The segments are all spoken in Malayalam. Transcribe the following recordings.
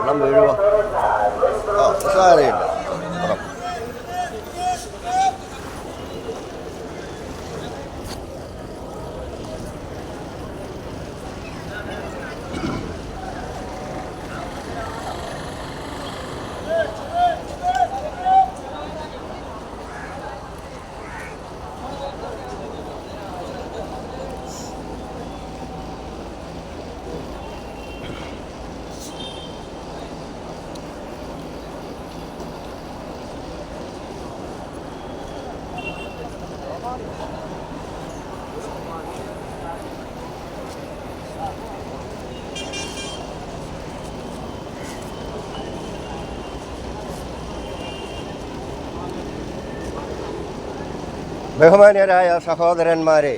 വെള്ളം വീഴുമോ? സാരമില്ല. ബഹുമാന്യരായ സഹോദരന്മാരെ,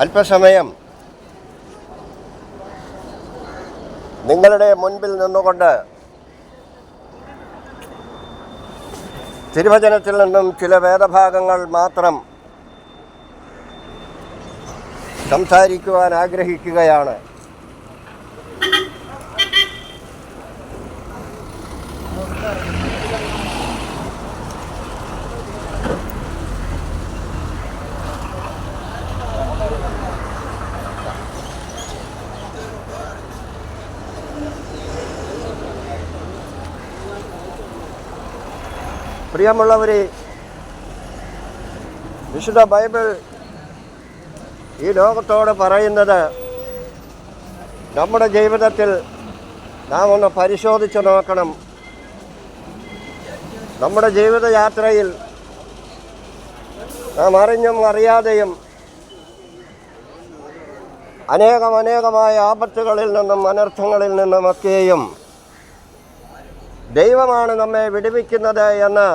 അല്പസമയം നിങ്ങളുടെ മുൻപിൽ നിന്നുകൊണ്ട് തിരുവചനത്തിൽ നിന്നും ചില വേദഭാഗങ്ങൾ മാത്രം സംസാരിക്കുവാൻ ആഗ്രഹിക്കുകയാണ്. പ്രിയമുള്ളവരെ, വിശുദ്ധ ബൈബിൾ ഈ ലോകത്തോട് പറയുന്നത് നമ്മുടെ ജീവിതത്തിൽ നാം ഒന്ന് പരിശോധിച്ച് നോക്കണം. നമ്മുടെ ജീവിതയാത്രയിൽ നാം അറിഞ്ഞും അറിയാതെയും അനേകമായ ആപത്തുകളിൽ നിന്നും അനർത്ഥങ്ങളിൽ നിന്നുമൊക്കെയും ദൈവമാണ് നമ്മെ വിടുവിക്കുന്നത് എന്ന്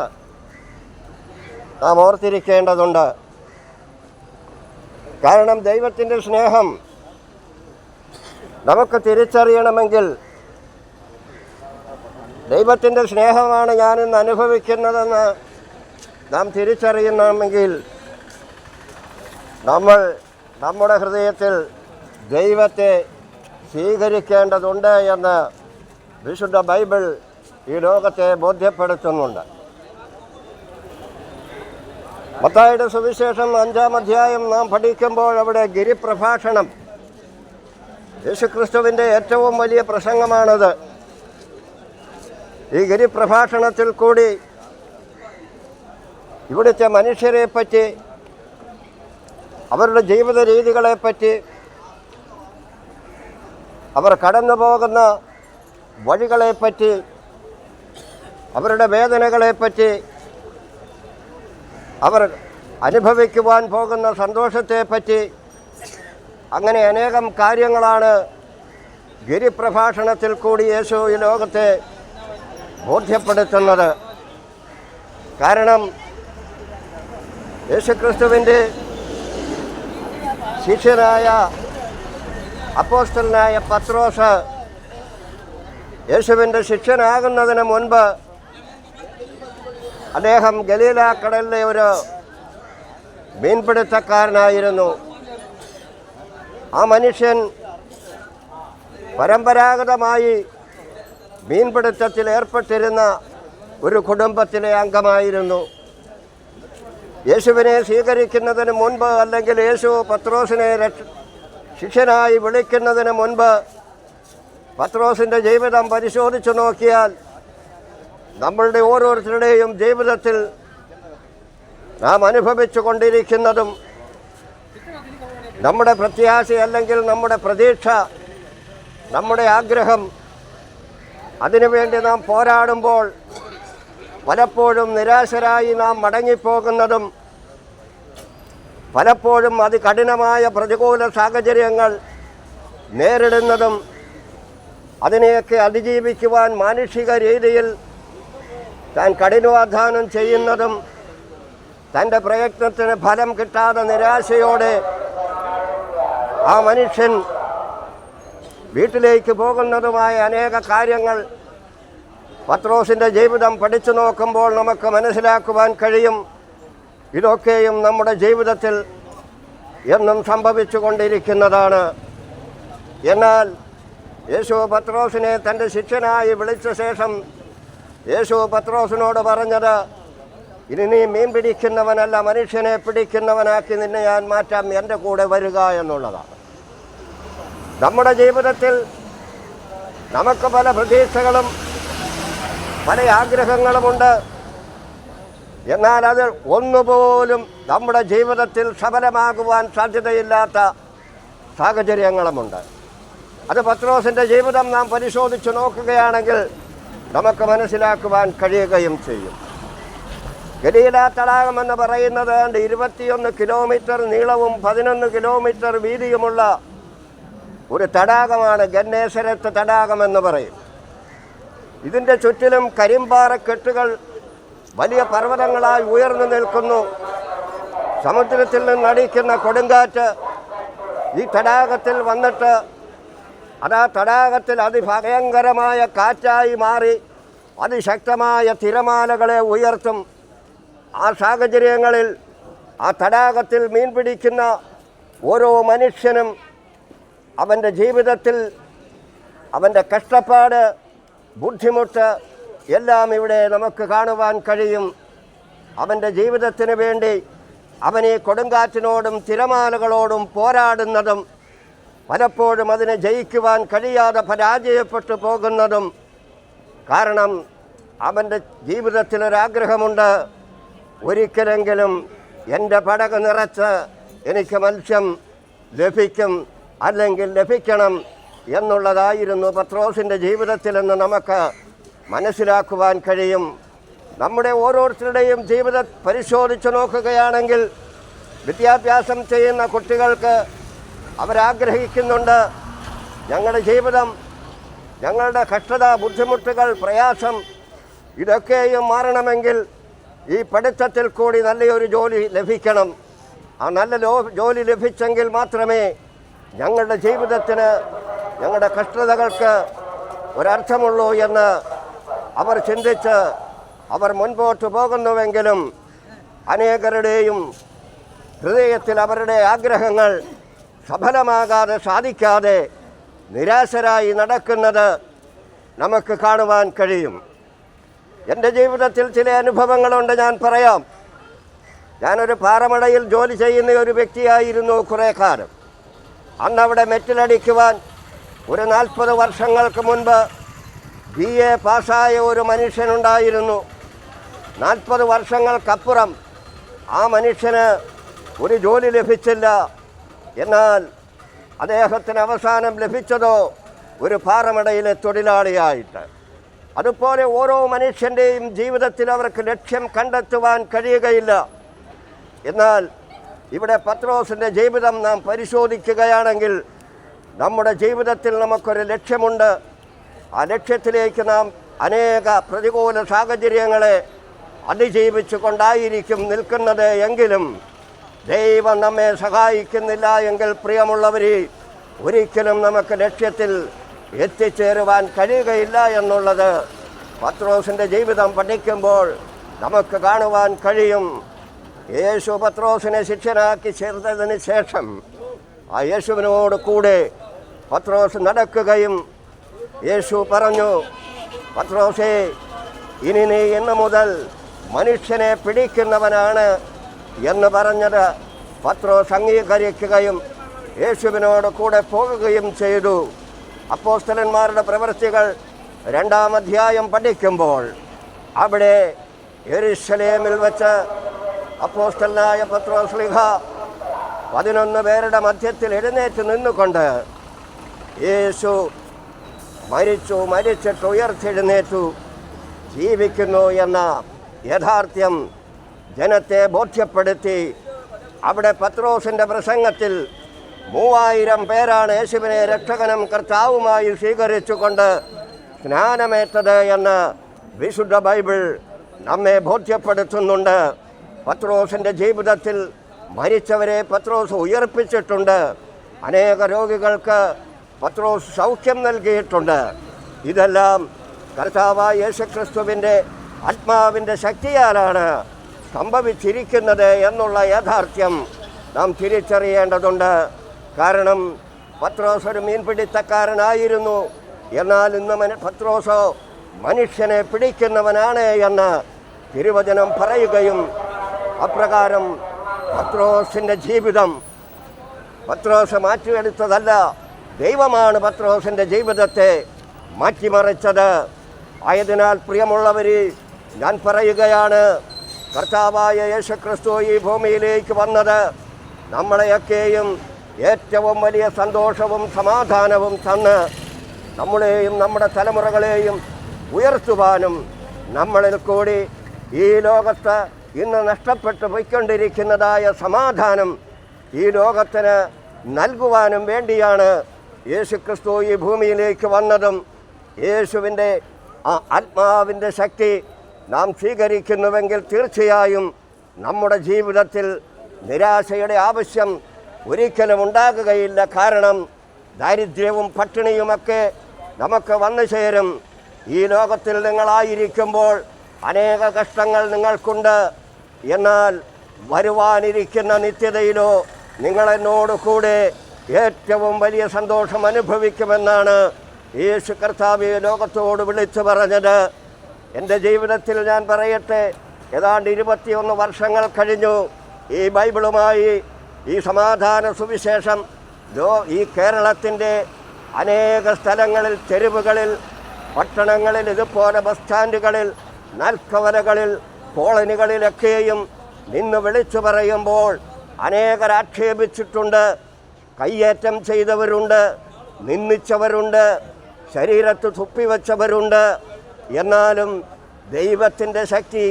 നാം ഓർത്തിരിക്കേണ്ടതുണ്ട്. കാരണം ദൈവത്തിൻ്റെ സ്നേഹം നമുക്ക് തിരിച്ചറിയണമെങ്കിൽ, ദൈവത്തിൻ്റെ സ്നേഹമാണ് ഞാനിന്ന് അനുഭവിക്കുന്നതെന്ന് നാം തിരിച്ചറിയണമെങ്കിൽ, നമ്മൾ നമ്മുടെ ഹൃദയത്തിൽ ദൈവത്തെ സ്വീകരിക്കേണ്ടതുണ്ട് എന്ന് വിശുദ്ധ ബൈബിൾ ഈ ലോകത്തെ ബോധ്യപ്പെടുത്തുന്നുണ്ട്. മത്തായിയുടെ സുവിശേഷം 5-ാം അധ്യായം നാം പഠിക്കുമ്പോൾ അവിടെ ഗിരിപ്രഭാഷണം, യേശുക്രിസ്തുവിൻ്റെ ഏറ്റവും വലിയ പ്രസംഗമാണത്. ഈ ഗിരിപ്രഭാഷണത്തിൽ കൂടി ഇവിടുത്തെ മനുഷ്യരെപ്പറ്റി, അവരുടെ ജീവിത രീതികളെപ്പറ്റി, അവർ കടന്നു പോകുന്ന വഴികളെപ്പറ്റി, അവരുടെ വേദനകളെപ്പറ്റി, അവർ അനുഭവിക്കുവാൻ പോകുന്ന സന്തോഷത്തെപ്പറ്റി, അങ്ങനെ അനേകം കാര്യങ്ങളാണ് ഗിരിപ്രഭാഷണത്തിൽ കൂടി യേശു ഈ ലോകത്തെ ബോധ്യപ്പെടുത്തുന്നത്. കാരണം യേശുക്രിസ്തുവിൻ്റെ ശിഷ്യനായ അപ്പോസ്തലനായ പത്രോസ് യേശുവിൻ്റെ ശിഷ്യനാകുന്നതിന് മുൻപ് അദ്ദേഹം ഗലീലാക്കടലിലെ ഒരു മീൻപിടുത്തക്കാരനായിരുന്നു. ആ മനുഷ്യൻ പരമ്പരാഗതമായി മീൻപിടുത്തത്തിൽ ഏർപ്പെട്ടിരുന്ന ഒരു കുടുംബത്തിലെ അംഗമായിരുന്നു. യേശുവിനെ സ്വീകരിക്കുന്നതിന് മുൻപ്, അല്ലെങ്കിൽ യേശു പത്രോസിനെ ശിഷ്യനായി വിളിക്കുന്നതിന് മുൻപ് പത്രോസിൻ്റെ ജീവിതം പരിശോധിച്ചു നോക്കിയാൽ നമ്മളുടെ ഓരോരുത്തരുടെയും ജീവിതത്തിൽ നാം അനുഭവിച്ചു കൊണ്ടിരിക്കുന്നതും നമ്മുടെ പ്രത്യാശ, അല്ലെങ്കിൽ നമ്മുടെ പ്രതീക്ഷ, നമ്മുടെ ആഗ്രഹം, അതിനുവേണ്ടി നാം പോരാടുമ്പോൾ പലപ്പോഴും നിരാശരായി നാം മടങ്ങിപ്പോകുന്നതും, പലപ്പോഴും അതികഠിനമായ പ്രതികൂല സാഹചര്യങ്ങൾ നേരിടുന്നതും, അതിനെയൊക്കെ അതിജീവിക്കുവാൻ മാനുഷിക രീതിയിൽ താൻ കഠിനാധ്വാനം ചെയ്യുന്നതും, തൻ്റെ പ്രയത്നത്തിന് ഫലം കിട്ടാതെ നിരാശയോടെ ആ മനുഷ്യൻ വീട്ടിലേക്ക് പോകുന്നതുമായ അനേക കാര്യങ്ങൾ പത്രോസിൻ്റെ ജീവിതം പഠിച്ചു നോക്കുമ്പോൾ നമുക്ക് മനസ്സിലാക്കുവാൻ കഴിയും. ഇതൊക്കെയും നമ്മുടെ ജീവിതത്തിൽ എന്നും സംഭവിച്ചു കൊണ്ടിരിക്കുന്നതാണ്. എന്നാൽ യേശു പത്രോസിനെ തൻ്റെ ശിഷ്യനായി വിളിച്ച ശേഷം യേശു പത്രോസിനോട് പറഞ്ഞത്, ഇനി നീ മീൻ പിടിക്കുന്നവനല്ല, മനുഷ്യനെ പിടിക്കുന്നവനാക്കി നിന്നെ ഞാൻ മാറ്റാം, എൻ്റെ കൂടെ വരിക എന്നുള്ളതാണ്. നമ്മുടെ ജീവിതത്തിൽ നമുക്ക് പല പ്രതീക്ഷകളും പല ആഗ്രഹങ്ങളുമുണ്ട്. എന്നാൽ അത് ഒന്നുപോലും നമ്മുടെ ജീവിതത്തിൽ സഫലമാകുവാൻ സാധ്യതയില്ലാത്ത സാഹചര്യങ്ങളുമുണ്ട്. അത് പത്രോസിൻ്റെ ജീവിതം നാം പരിശോധിച്ച് നോക്കുകയാണെങ്കിൽ നമുക്ക് മനസ്സിലാക്കുവാൻ കഴിയുകയും ചെയ്യും. ഗലീല തടാകം എന്ന് പറയുന്നത് 21 കിലോമീറ്റർ നീളവും 11 കിലോമീറ്റർ വീതിയുമുള്ള ഒരു തടാകമാണ്. ഗന്നേസരത്ത് തടാകമെന്ന് പറയും. ഇതിൻ്റെ ചുറ്റിലും കരിമ്പാറക്കെട്ടുകൾ വലിയ പർവ്വതങ്ങളായി ഉയർന്നു നിൽക്കുന്നു. സമുദ്രത്തിൽ നിന്നടിക്കുന്ന കൊടുങ്കാറ്റ് ഈ തടാകത്തിൽ വന്നിട്ട് അത് ആ തടാകത്തിൽ അതിഭയങ്കരമായ കാറ്റായി മാറി അതിശക്തമായ തിരമാലകളെ ഉയർത്തും. ആ സാഹചര്യങ്ങളിൽ ആ തടാകത്തിൽ മീൻ പിടിക്കുന്ന ഓരോ മനുഷ്യനും അവൻ്റെ ജീവിതത്തിൽ അവൻ്റെ കഷ്ടപ്പാട്, ബുദ്ധിമുട്ട് എല്ലാം ഇവിടെ നമുക്ക് കാണുവാൻ കഴിയും. അവൻ്റെ ജീവിതത്തിന് വേണ്ടി അവൻ ഈ കൊടുങ്കാറ്റിനോടും തിരമാലകളോടും പോരാടുന്നതും പലപ്പോഴും അതിനെ ജയിക്കുവാൻ കഴിയാതെ പരാജയപ്പെട്ടു പോകുന്നതും കാരണം അവൻ്റെ ജീവിതത്തിലൊരാഗ്രഹമുണ്ട്, ഒരിക്കലെങ്കിലും എൻ്റെ പടക് നിറച്ച് എനിക്ക് മത്സ്യം ലഭിക്കും, അല്ലെങ്കിൽ ലഭിക്കണം എന്നുള്ളതായിരുന്നു പത്രോസിൻ്റെ ജീവിതത്തിലെന്ന് നമുക്ക് മനസ്സിലാക്കുവാൻ കഴിയും. നമ്മുടെ ഓരോരുത്തരുടെയും ജീവിതം പരിശോധിച്ച് നോക്കുകയാണെങ്കിൽ വിദ്യാഭ്യാസം ചെയ്യുന്ന കുട്ടികൾക്ക് അവരാഗ്രഹിക്കുന്നുണ്ട്, ഞങ്ങളുടെ ജീവിതം, ഞങ്ങളുടെ കഷ്ടത, ബുദ്ധിമുട്ടുകൾ, പ്രയാസം ഇതൊക്കെയും മാറണമെങ്കിൽ ഈ പഠിത്തത്തിൽ കൂടി നല്ലൊരു ജോലി ലഭിക്കണം. ആ നല്ല ജോലി ലഭിച്ചെങ്കിൽ മാത്രമേ ഞങ്ങളുടെ ജീവിതത്തിന്, ഞങ്ങളുടെ കഷ്ടതകൾക്ക് ഒരർത്ഥമുള്ളൂ എന്ന് അവർ ചിന്തിച്ച് അവർ മുൻപോട്ട് പോകുന്നുവെങ്കിലും അനേകരുടെയും ഹൃദയത്തിൽ അവരുടെ ആഗ്രഹങ്ങൾ സഫലമാകാതെ, സാധിക്കാതെ നിരാശരായി നടക്കുന്നത് നമുക്ക് കാണുവാൻ കഴിയും. എൻ്റെ ജീവിതത്തിൽ ചില അനുഭവങ്ങളുണ്ട്, ഞാൻ പറയാം. ഞാനൊരു പാറമടയിൽ ജോലി ചെയ്യുന്ന ഒരു വ്യക്തിയായിരുന്നു കുറേ കാലം. അന്നവിടെ മെറ്റിലടിക്കുവാൻ ഒരു 40 വർഷങ്ങൾക്ക് മുൻപ് BA പാസ്സായ ഒരു മനുഷ്യനുണ്ടായിരുന്നു. 40 വർഷങ്ങൾക്കപ്പുറം ആ മനുഷ്യന് ഒരു ജോലി ലഭിച്ചില്ല. എന്നാൽ അദ്ദേഹത്തിന് അവസാനം ലഭിച്ചതോ ഒരു പാറമടയിലെ തൊഴിലാളിയായിട്ട്. അതുപോലെ ഓരോ മനുഷ്യൻ്റെയും ജീവിതത്തിൽ അവർക്ക് ലക്ഷ്യം കണ്ടെത്തുവാൻ കഴിയുകയില്ല. എന്നാൽ ഇവിടെ പത്രോസിൻ്റെ ജീവിതം നാം പരിശോധിക്കുകയാണെങ്കിൽ നമ്മുടെ ജീവിതത്തിൽ നമുക്കൊരു ലക്ഷ്യമുണ്ട്. ആ ലക്ഷ്യത്തിലേക്ക് നാം അനേക പ്രതികൂല സാഹചര്യങ്ങളെ അതിജീവിച്ചു കൊണ്ടായിരിക്കും നിൽക്കുന്നത്. എങ്കിലും ദൈവം നമ്മെ സഹായിക്കുന്നില്ല എങ്കിൽ പ്രിയമുള്ളവരെ, ഒരിക്കലും നമുക്ക് ലക്ഷ്യത്തിൽ എത്തിച്ചേരുവാൻ കഴിയുകയില്ല എന്നുള്ളത് പത്രോസിൻ്റെ ജീവിതം പഠിക്കുമ്പോൾ നമുക്ക് കാണുവാൻ കഴിയും. യേശു പത്രോസിനെ ശിഷ്യനാക്കി ചേർത്തതിന് ശേഷം ആ യേശുവിനോട് കൂടെ പത്രോസ് നടക്കുകയും യേശു പറഞ്ഞു, പത്രോസേ, ഇനി നീ ഇന്ന് മുതൽ മനുഷ്യനെ പിടിക്കുന്നവനാണ് എന്ന് പറഞ്ഞത് പത്രോസ് അംഗീകരിക്കുകയും യേശുവിനോട് കൂടെ പോകുകയും ചെയ്തു. അപ്പോസ്തലന്മാരുടെ പ്രവൃത്തികൾ 2-ാം അധ്യായം പഠിക്കുമ്പോൾ അവിടെ യെരുശലേമിൽ വെച്ച് അപ്പോസ്തലനായ പത്രോസ് ശ്ലീഹ 11 പേരുടെ മധ്യത്തിൽ എഴുന്നേറ്റ് നിന്നുകൊണ്ട് യേശു മരിച്ചിട്ട് ഉയർത്തെഴുന്നേറ്റു, ജീവിക്കുന്നു എന്ന യാഥാർത്ഥ്യം ജനത്തെ ബോധ്യപ്പെടുത്തി. അവിടെ പത്രോസിൻ്റെ പ്രസംഗത്തിൽ 3000 പേരാണ് യേശുവിനെ രക്ഷകനും കർത്താവുമായി സ്വീകരിച്ചുകൊണ്ട് സ്നാനമേറ്റത് എന്ന് വിശുദ്ധ ബൈബിൾ നമ്മെ ബോധ്യപ്പെടുത്തുന്നുണ്ട്. പത്രോസിൻ്റെ ജീവിതത്തിൽ മരിച്ചവരെ പത്രോസ് ഉയർപ്പിച്ചിട്ടുണ്ട്. അനേക രോഗികൾക്ക് പത്രോസ് സൗഖ്യം നൽകിയിട്ടുണ്ട്. ഇതെല്ലാം കർത്താവായ യേശുക്രിസ്തുവിൻ്റെ ആത്മാവിൻ്റെ ശക്തിയാലാണ് സംഭവിച്ചിരിക്കുന്നത് എന്നുള്ള യാഥാർത്ഥ്യം നാം തിരിച്ചറിയേണ്ടതുണ്ട്. കാരണം പത്രോസ് ഒരു മീൻപിടിത്തക്കാരനായിരുന്നു. എന്നാൽ ഇന്ന് പത്രോസോ മനുഷ്യനെ പിടിക്കുന്നവനാണ് എന്ന് തിരുവചനം പറയുകയും അപ്രകാരം പത്രോസിൻ്റെ ജീവിതം പത്രോസ് മാറ്റിയെടുത്തതല്ല, ദൈവമാണ് പത്രോസിൻ്റെ ജീവിതത്തെ മാറ്റിമറിച്ചത്. ആയതിനാൽ പ്രിയമുള്ളവർ, ഞാൻ പറയുകയാണ്, കർത്താവായ യേശുക്രിസ്തു ഈ ഭൂമിയിലേക്ക് വന്നത് നമ്മളെയൊക്കെയും ഏറ്റവും വലിയ സന്തോഷവും സമാധാനവും തന്ന് നമ്മളെയും നമ്മുടെ തലമുറകളെയും ഉയർത്തുവാനും നമ്മളിൽ കൂടി ഈ ലോകത്ത് ഇന്ന് നഷ്ടപ്പെട്ടു പോയിക്കൊണ്ടിരിക്കുന്നതായ സമാധാനം ഈ ലോകത്തിന് നൽകുവാനും വേണ്ടിയാണ് യേശുക്രിസ്തു ഈ ഭൂമിയിലേക്ക് വന്നതും. യേശുവിൻ്റെ ആ ആത്മാവിൻ്റെ ശക്തി നാം സ്വീകരിക്കുന്നുവെങ്കിൽ തീർച്ചയായും നമ്മുടെ ജീവിതത്തിൽ നിരാശയുടെ ആവശ്യം ഒരിക്കലും ഉണ്ടാകുകയില്ല. കാരണം ദാരിദ്ര്യവും പട്ടിണിയുമൊക്കെ നമുക്ക് വന്നു ചേരും. ഈ ലോകത്തിൽ നിങ്ങളായിരിക്കുമ്പോൾ അനേക കഷ്ടങ്ങൾ നിങ്ങൾക്കുണ്ട്. എന്നാൽ വരുവാനിരിക്കുന്ന നിത്യതയിലോ നിങ്ങളെന്നോട് കൂടെ ഏറ്റവും വലിയ സന്തോഷം അനുഭവിക്കുമെന്നാണ് യേശു കർത്താവ് ലോകത്തോട് വിളിച്ചു പറഞ്ഞത്. എൻ്റെ ജീവിതത്തിൽ ഞാൻ പറയട്ടെ, ഏതാണ്ട് 21 വർഷങ്ങൾ കഴിഞ്ഞു ഈ ബൈബിളുമായി ഈ സമാധാന സുവിശേഷം ഈ കേരളത്തിൻ്റെ അനേക സ്ഥലങ്ങളിൽ, തെരുവുകളിൽ, പട്ടണങ്ങളിൽ, ഇതുപോലെ ബസ് സ്റ്റാൻഡുകളിൽ, നാൽക്കവലകളിൽ, കോളനികളിലൊക്കെയും നിന്ന് വിളിച്ചു പറയുമ്പോൾ അനേകർ ആക്ഷേപിച്ചിട്ടുണ്ട്, കയ്യേറ്റം ചെയ്തവരുണ്ട്, നിന്ദിച്ചവരുണ്ട്, ശരീരത്ത് തുപ്പിവെച്ചവരുണ്ട്. എന്നാലും ദൈവത്തിൻ്റെ ശക്തി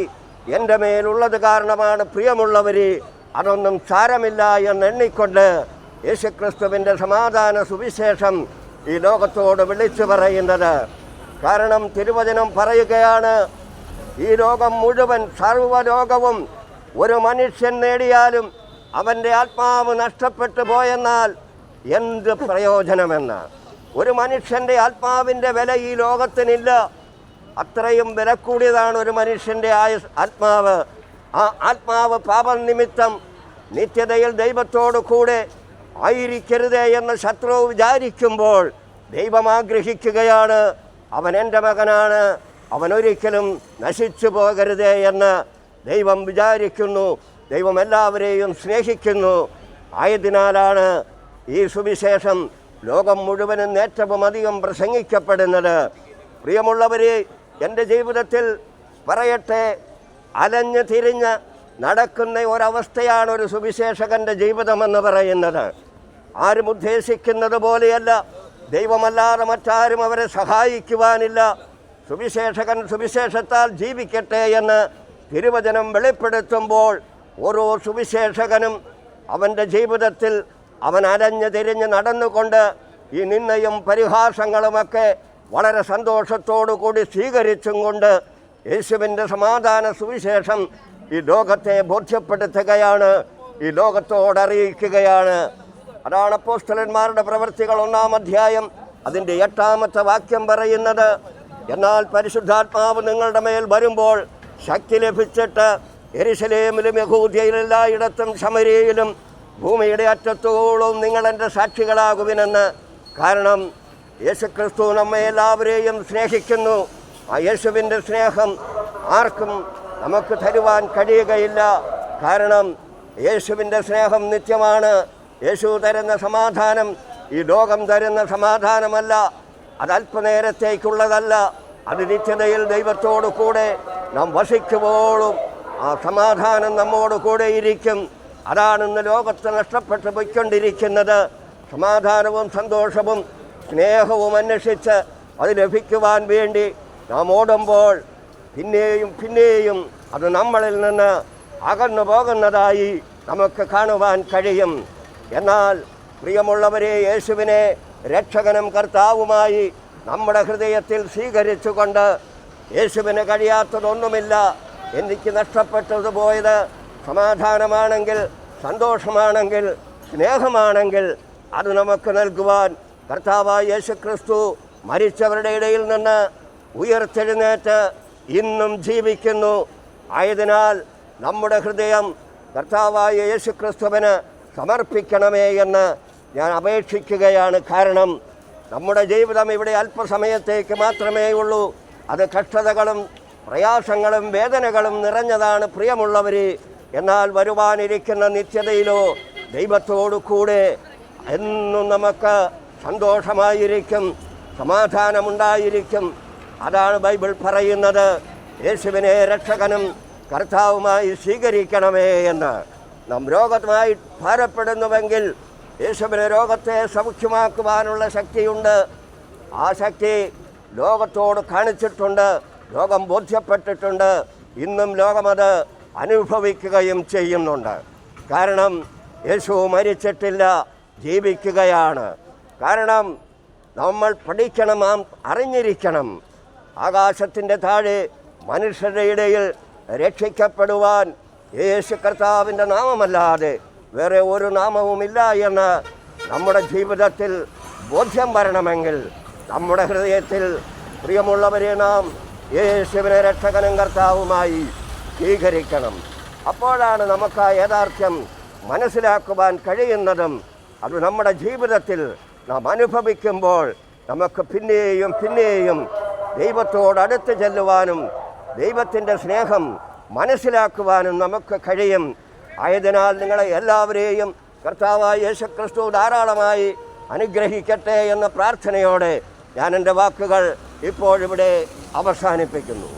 എൻ്റെ മേലുള്ളത് കാരണമാണ് പ്രിയമുള്ളവർ, അതൊന്നും സാരമില്ല എന്നെണ്ണിക്കൊണ്ട് യേശുക്രിസ്തുവിൻ്റെ സമാധാന സുവിശേഷം ഈ ലോകത്തോട് വിളിച്ചു പറയുന്നത്. കാരണം തിരുവചനം പറയുകയാണ്, ഈ ലോകം മുഴുവൻ, സർവ്വലോകവും ഒരു മനുഷ്യൻ നേടിയാലും അവൻ്റെ ആത്മാവ് നഷ്ടപ്പെട്ടു പോയെന്നാൽ എന്ത് പ്രയോജനമെന്ന്. ഒരു മനുഷ്യൻ്റെ ആത്മാവിൻ്റെ വില ഈ ലോകത്തിനില്ല. അത്രയും വില കൂടിയതാണ് ഒരു മനുഷ്യൻ്റെ ആത്മാവ്. ആ ആത്മാവ് പാപനിമിത്തം നിത്യതയിൽ ദൈവത്തോടു കൂടെ ആയിരിക്കരുതേ എന്ന് ശത്രു വിചാരിക്കുമ്പോൾ ദൈവം ആഗ്രഹിക്കുകയാണ്, അവൻ എൻ്റെ മകനാണ്, അവനൊരിക്കലും നശിച്ചു പോകരുതേ എന്ന് ദൈവം വിചാരിക്കുന്നു. ദൈവം എല്ലാവരെയും സ്നേഹിക്കുന്നു. ആയതിനാലാണ് ഈ സുവിശേഷം ലോകം മുഴുവനും ഏറ്റവും അധികം പ്രസംഗിക്കപ്പെടുന്നത്. പ്രിയമുള്ളവരെ, എൻ്റെ ജീവിതത്തിൽ പറയട്ടെ, അലഞ്ഞ് തിരിഞ്ഞ് നടക്കുന്ന ഒരവസ്ഥയാണ് ഒരു സുവിശേഷകൻ്റെ ജീവിതമെന്ന് പറയുന്നത്. ആരും ഉദ്ദേശിക്കുന്നത് പോലെയല്ല. ദൈവമല്ലാതെ മറ്റാരും അവരെ സഹായിക്കുവാനില്ല. സുവിശേഷകൻ സുവിശേഷത്താൽ ജീവിക്കട്ടെ എന്ന് തിരുവചനം വെളിപ്പെടുത്തുമ്പോൾ ഓരോ സുവിശേഷകനും അവൻ്റെ ജീവിതത്തിൽ അവൻ അലഞ്ഞ് തിരിഞ്ഞ് നടന്നുകൊണ്ട് ഈ നിന്ദയും പരിഹാസങ്ങളുമൊക്കെ വളരെ സന്തോഷത്തോടു കൂടി സ്വീകരിച്ചും കൊണ്ട് യേശുവിൻ്റെ സമാധാന സുവിശേഷം ഈ ലോകത്തെ ബോധ്യപ്പെടുത്തുകയാണ്, ഈ ലോകത്തോടറിയിക്കുകയാണ്. അതാണ് അപ്പോസ്തലന്മാരുടെ പ്രവൃത്തികൾ 1-ാം അധ്യായം അതിൻ്റെ 8-ാമത്തെ വാക്യം പറയുന്നത്. എന്നാൽ പരിശുദ്ധാത്മാവ് നിങ്ങളുടെ മേൽ വരുമ്പോൾ ശക്തി ലഭിച്ചിട്ട് യെരുശലേമിലും യഹൂദ്യയിലും എല്ലായിടത്തും ശമര്യയിലും ഭൂമിയുടെ അറ്റത്തോളം നിങ്ങൾ എൻ്റെ സാക്ഷികളാകുവിനെന്ന്. കാരണം യേശുക്രിസ്തു നമ്മെ എല്ലാവരെയും സ്നേഹിക്കുന്നു. ആ യേശുവിൻ്റെ സ്നേഹം ആർക്കും നമുക്ക് തരുവാൻ കഴിയുകയില്ല. കാരണം യേശുവിൻ്റെ സ്നേഹം നിത്യമാണ്. യേശു തരുന്ന സമാധാനം ഈ ലോകം തരുന്ന സമാധാനമല്ല, അത് അല്പനേരത്തേക്കുള്ളതല്ല. അത് നിത്യതയിൽ ദൈവത്തോടു കൂടെ നാം വസിക്കുമ്പോഴും ആ സമാധാനം നമ്മോട് കൂടെ ഇരിക്കും. അതാണ് ഇന്ന് ലോകത്ത് നഷ്ടപ്പെട്ടു പോയിക്കൊണ്ടിരിക്കുന്നത്. സമാധാനവും സന്തോഷവും സ്നേഹവും അന്വേഷിച്ച് അത് ലഭിക്കുവാൻ വേണ്ടി നാം ഓടുമ്പോൾ പിന്നെയും പിന്നെയും അത് നമ്മളിൽ നിന്ന് അകന്നു പോകുന്നതായി നമുക്ക് കാണുവാൻ കഴിയും. എന്നാൽ പ്രിയമുള്ളവരെ, യേശുവിനെ രക്ഷകനും കർത്താവുമായി നമ്മുടെ ഹൃദയത്തിൽ സ്വീകരിച്ചുകൊണ്ട് യേശുവിന് കഴിയാത്തതൊന്നുമില്ല. എനിക്ക് നഷ്ടപ്പെട്ടത് പോയത് സമാധാനമാണെങ്കിൽ, സന്തോഷമാണെങ്കിൽ, സ്നേഹമാണെങ്കിൽ അത് നമുക്ക് നൽകുവാൻ കർത്താവായ യേശുക്രിസ്തു മരിച്ചവരുടെ ഇടയിൽ നിന്ന് ഉയർത്തെഴുന്നേറ്റ് ഇന്നും ജീവിക്കുന്നു. ആയതിനാൽ നമ്മുടെ ഹൃദയം കർത്താവായ യേശുക്രിസ്തുവിന് സമർപ്പിക്കണമേ എന്ന് ഞാൻ അപേക്ഷിക്കുകയാണ്. കാരണം നമ്മുടെ ജീവിതം ഇവിടെ അല്പസമയത്തേക്ക് മാത്രമേ ഉള്ളൂ. അത് കഷ്ടതകളും പ്രയാസങ്ങളും വേദനകളും നിറഞ്ഞതാണ് പ്രിയമുള്ളവർ. എന്നാൽ വരുവാനിരിക്കുന്ന നിത്യതയിലോ ദൈവത്തോടു കൂടെ എന്നും നമുക്ക് സന്തോഷമായിരിക്കും, സമാധാനമുണ്ടായിരിക്കും. അതാണ് ബൈബിൾ പറയുന്നത്. യേശുവിനെ രക്ഷകനും കർത്താവുമായി സ്വീകരിക്കണമേ എന്ന്. നാം രോഗമായി ഭാരപ്പെടുന്നുവെങ്കിൽ യേശുവിനെ രോഗത്തെ സൗഖ്യമാക്കുവാനുള്ള ശക്തിയുണ്ട്. ആ ശക്തി ലോകത്തോട് കാണിച്ചിട്ടുണ്ട്, ലോകം ബോധ്യപ്പെട്ടിട്ടുണ്ട്. ഇന്നും ലോകമത് അനുഭവിക്കുകയും ചെയ്യുന്നുണ്ട്. കാരണം യേശു മരിച്ചിട്ടില്ല, ജീവിക്കുകയാണ്. കാരണം നമ്മൾ പഠിക്കണം, നാം അറിഞ്ഞിരിക്കണം. ആകാശത്തിൻ്റെ താഴെ മനുഷ്യരുടെ ഇടയിൽ രക്ഷിക്കപ്പെടുവാൻ യേശു കർത്താവിൻ്റെ നാമമല്ലാതെ വേറെ ഒരു നാമവുമില്ല എന്ന് നമ്മുടെ ജീവിതത്തിൽ ബോധ്യം വരണമെങ്കിൽ നമ്മുടെ ഹൃദയത്തിൽ പ്രിയമുള്ളവരെ നാം യേശുവിനെ രക്ഷകനും കർത്താവുമായി സ്വീകരിക്കണം. അപ്പോഴാണ് നമുക്ക് ആ യാഥാർത്ഥ്യം മനസ്സിലാക്കുവാൻ കഴിയുന്നതും. അത് നമ്മുടെ ജീവിതത്തിൽ നാം അനുഭവിക്കുമ്പോൾ നമുക്ക് പിന്നെയും പിന്നെയും ദൈവത്തോട് അടുത്ത് ചെല്ലുവാനും ദൈവത്തിൻ്റെ സ്നേഹം മനസ്സിലാക്കുവാനും നമുക്ക് കഴിയും. ആയതിനാൽ നിങ്ങളെ എല്ലാവരെയും കർത്താവായ യേശുക്രിസ്തു ധാരാളമായി അനുഗ്രഹിക്കട്ടെ എന്ന പ്രാർത്ഥനയോടെ ഞാൻ എൻ്റെ വാക്കുകൾ ഇപ്പോഴിവിടെ അവസാനിപ്പിക്കുന്നു.